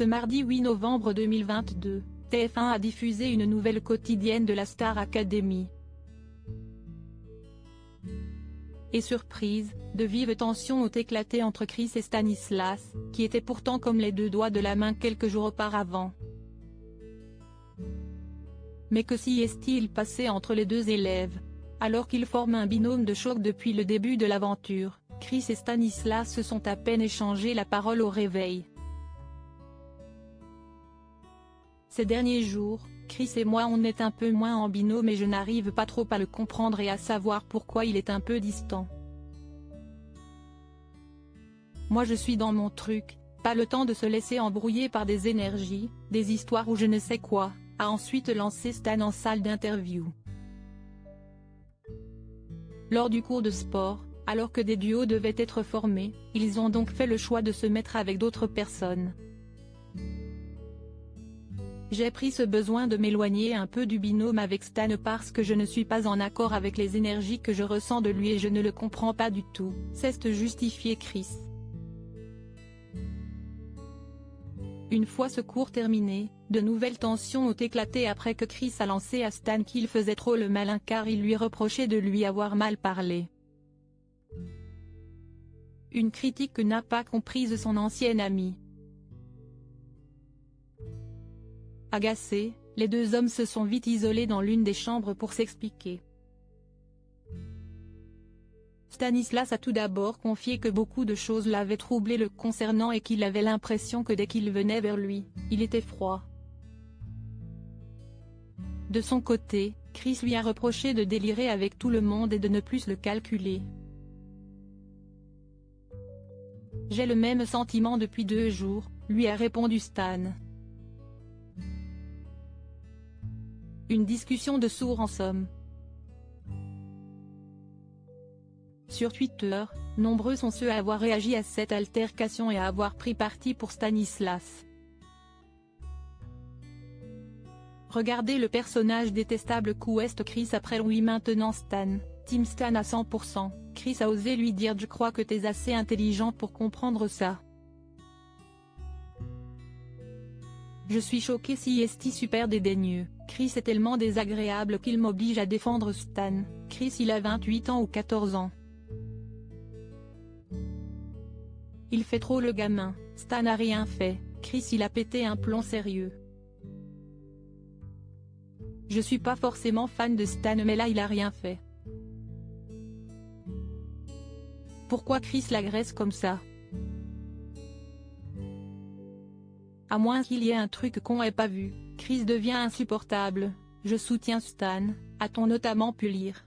Ce mardi 8 novembre 2022, TF1 a diffusé une nouvelle quotidienne de la Star Academy. Et surprise, de vives tensions ont éclaté entre Chris et Stanislas, qui étaient pourtant comme les deux doigts de la main quelques jours auparavant. Mais que s'y est-il passé entre les deux élèves? Alors qu'ils forment un binôme de choc depuis le début de l'aventure, Chris et Stanislas se sont à peine échangé la parole au réveil. Ces derniers jours, Chris et moi on est un peu moins en binôme et je n'arrive pas trop à le comprendre et à savoir pourquoi il est un peu distant. Moi je suis dans mon truc, pas le temps de se laisser embrouiller par des énergies, des histoires ou je ne sais quoi, a ensuite lancé Stan en salle d'interview. Lors du cours de sport, alors que des duos devaient être formés, ils ont donc fait le choix de se mettre avec d'autres personnes. J'ai pris ce besoin de m'éloigner un peu du binôme avec Stan parce que je ne suis pas en accord avec les énergies que je ressens de lui et je ne le comprends pas du tout, s'est justifié Chris. Une fois ce cours terminé, de nouvelles tensions ont éclaté après que Chris a lancé à Stan qu'il faisait trop le malin car il lui reprochait de lui avoir mal parlé. Une critique que n'a pas comprise son ancien ami. Agacés, les deux hommes se sont vite isolés dans l'une des chambres pour s'expliquer. Stanislas a tout d'abord confié que beaucoup de choses l'avaient troublé le concernant et qu'il avait l'impression que dès qu'il venait vers lui, il était froid. De son côté, Chris lui a reproché de délirer avec tout le monde et de ne plus le calculer. J'ai le même sentiment depuis 2 jours, lui a répondu Stan. Une discussion de sourds en somme. Sur Twitter, nombreux sont ceux à avoir réagi à cette altercation et à avoir pris parti pour Stanislas. Regardez le personnage détestable qu'ouest Chris après lui maintenant Stan, Team Stan à 100%, Chris a osé lui dire je crois que t'es assez intelligent pour comprendre ça. Je suis choqué si est super dédaigneux, Chris est tellement désagréable qu'il m'oblige à défendre Stan, Chris il a 28 ans ou 14 ans. Il fait trop le gamin, Stan n'a rien fait, Chris il a pété un plomb sérieux. Je suis pas forcément fan de Stan mais là il a rien fait. Pourquoi Chris l'agresse comme ça? À moins qu'il y ait un truc qu'on ait pas vu, Chris devient insupportable, je soutiens Stan, a-t-on notamment pu lire.